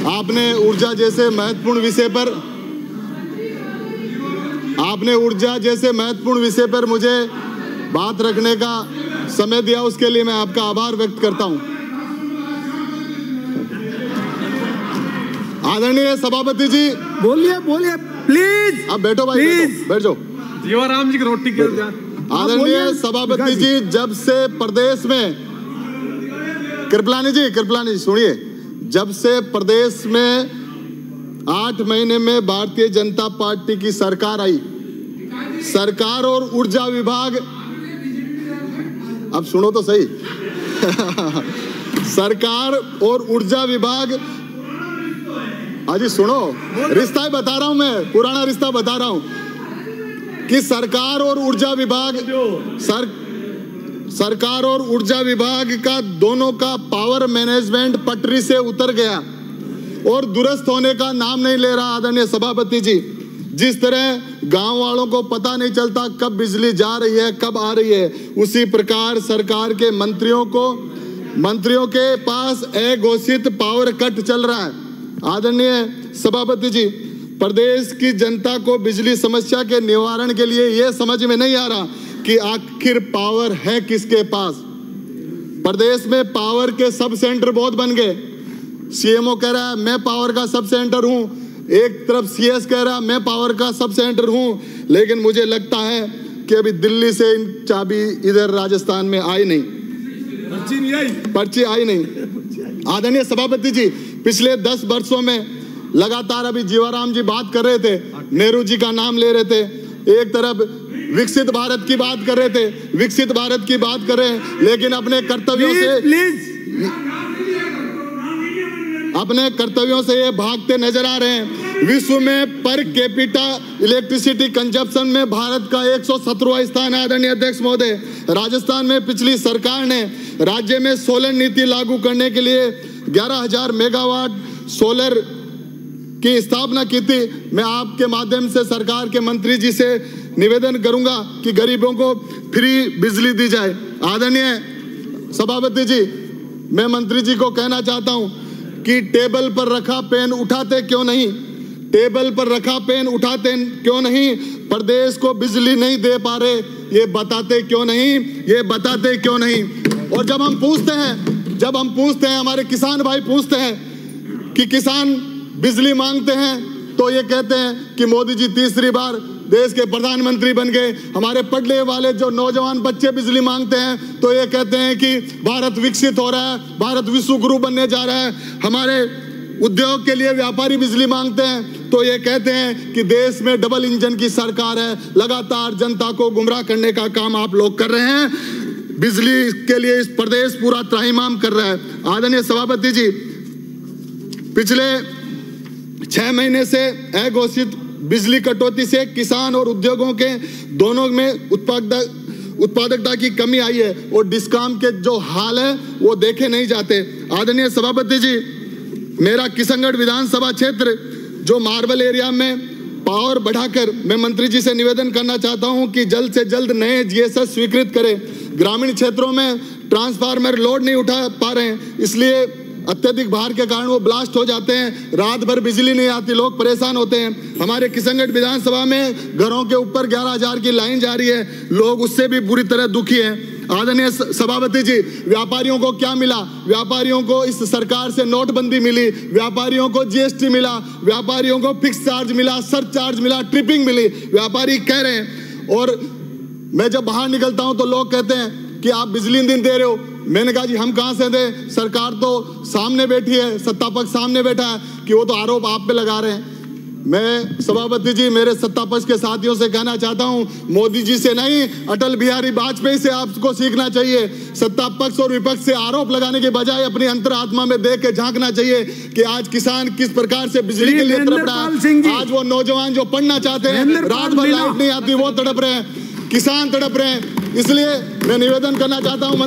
आपने ऊर्जा जैसे महत्वपूर्ण विषय पर मुझे बात रखने का समय दिया, उसके लिए मैं आपका आभार व्यक्त करता हूं। आदरणीय सभापति जी, बोलिए प्लीज। अब बैठो भाई, बैठ जाओ। जीवाराम जी की रोटी के आदरणीय सभापति जी, जब से प्रदेश में, कृपलानी जी सुनिए, जब से प्रदेश में 8 महीने में भारतीय जनता पार्टी की सरकार आई, सरकार और ऊर्जा विभाग, अब सुनो तो सही सरकार और ऊर्जा विभाग, अजी सुनो, रिश्ता बता रहा हूं मैं, पुराना रिश्ता बता रहा हूं कि सरकार और ऊर्जा विभाग का दोनों का पावर मैनेजमेंट पटरी से उतर गया और दुरुस्त होने का नाम नहीं ले रहा। आदरणीय सभापति जी, जिस तरह गांव वालों को पता नहीं चलता कब बिजली जा रही है, कब आ रही है, उसी प्रकार सरकार के मंत्रियों के पास अघोषित पावर कट चल रहा है। आदरणीय सभापति जी, प्रदेश की जनता को बिजली समस्या के निवारण के लिए यह समझ में नहीं आ रहा कि आखिर पावर है किसके पास। प्रदेश में पावर के सब सेंटर बहुत बन गए। सीएमओ कह रहा है मैं पावर का सब सेंटर हूं, एक तरफ सीएस कह रहा है मैं पावर का सब सेंटर हूं, लेकिन मुझे लगता है कि अभी दिल्ली से चाबी इधर राजस्थान में आई नहीं, पर्ची आई नहीं। आदरणीय सभापति जी, पिछले 10 वर्षों में लगातार, अभी जीवाराम जी बात कर रहे थे, नेहरू जी का नाम ले रहे थे, एक तरफ विकसित भारत की बात कर रहे हैं, लेकिन अपने कर्तव्यों से ये भागते नजर आ रहे हैं। विश्व में पर कैपिटा इलेक्ट्रिसिटी कंजप्शन में भारत का 117वां स्थान है। आदरणीय अध्यक्ष महोदय, राजस्थान में पिछली सरकार ने राज्य में सोलर नीति लागू करने के लिए 11,000 मेगावाट सोलर की स्थापना की थी। मैं आपके माध्यम से सरकार के मंत्री जी से निवेदन करूंगा कि गरीबों को फ्री बिजली दी जाए। आदरणीय सभापति जी, मैं मंत्री जी को कहना चाहता हूं कि टेबल पर रखा पेन उठाते क्यों नहीं, प्रदेश को बिजली नहीं दे पा रहे, ये बताते क्यों नहीं। और जब हम पूछते हैं, हमारे किसान भाई पूछते हैं कि किसान बिजली मांगते हैं, तो ये कहते हैं कि मोदी जी तीसरी बार देश के प्रधानमंत्री बन गए। हमारे पढ़ने वाले जो नौजवान बच्चे बिजली मांगते हैं, तो ये कहते हैं कि भारत विकसित हो रहा है, भारत विश्व गुरु बनने जा रहा है। हमारे उद्योग के लिए व्यापारी बिजली मांगते हैं, तो ये कहते हैं कि देश में डबल इंजन की सरकार है, लगातार जनता को गुमराह करने का काम आप लोग कर रहे हैं। बिजली के लिए इस प्रदेश पूरा त्राहिमाम कर रहा है। आदरणीय सभापति जी, पिछले 6 महीने से अघोषित बिजली कटौती से किसान और उद्योगों के दोनों में उत्पादकता की कमी आई है और डिस्कॉम के जो हाल है वो देखे नहीं जाते। आदरणीय सभापति जी, मेरा किशनगढ़ विधानसभा क्षेत्र जो मार्बल एरिया में पावर बढ़ाकर, मैं मंत्री जी से निवेदन करना चाहता हूं कि जल्द से जल्द नए जीएसएस स्वीकृत करें। ग्रामीण क्षेत्रों में ट्रांसफार्मर लोड नहीं उठा पा रहे हैं, इसलिए अत्यधिक भार के कारण वो ब्लास्ट हो जाते हैं, रात भर बिजली नहीं आती, लोग परेशान होते हैं। हमारे किशनगढ़ विधानसभा में घरों के ऊपर 11,000 की लाइन जा रही है, लोग उससे भी बुरी तरह दुखी हैं। आदरणीय सभापति जी, व्यापारियों को क्या मिला? व्यापारियों को इस सरकार से नोटबंदी मिली, व्यापारियों को जीएसटी मिला, व्यापारियों को फिक्स चार्ज मिला, सरचार्ज मिला, ट्रिपिंग मिली, व्यापारी कह रहे हैं। और मैं जब बाहर निकलता हूं तो लोग कहते हैं कि आप बिजली नहीं दे रहे हो। मैंने कहा जी हम कहां से दें, सरकार तो सामने बैठी है, सत्ता पक्ष सामने बैठा है कि वो तो आरोप आप पे लगा रहे हैं। मैं सभापति जी, मेरे सत्ता पक्ष के साथियों से कहना चाहता हूं, मोदी जी से नहीं, अटल बिहारी वाजपेयी से आपको सीखना चाहिए। सत्ता पक्ष और विपक्ष से आरोप लगाने के बजाय अपनी अंतरात्मा में देख के झांकना चाहिए कि आज किसान किस प्रकार से बिजली के लिए तड़प रहा है। आज वो नौजवान जो पढ़ना चाहते हैं, रात भर लाइट नहीं आती, वो तड़प रहे हैं, किसान तड़प रहे हैं। इसलिए मैं निवेदन करना चाहता हूं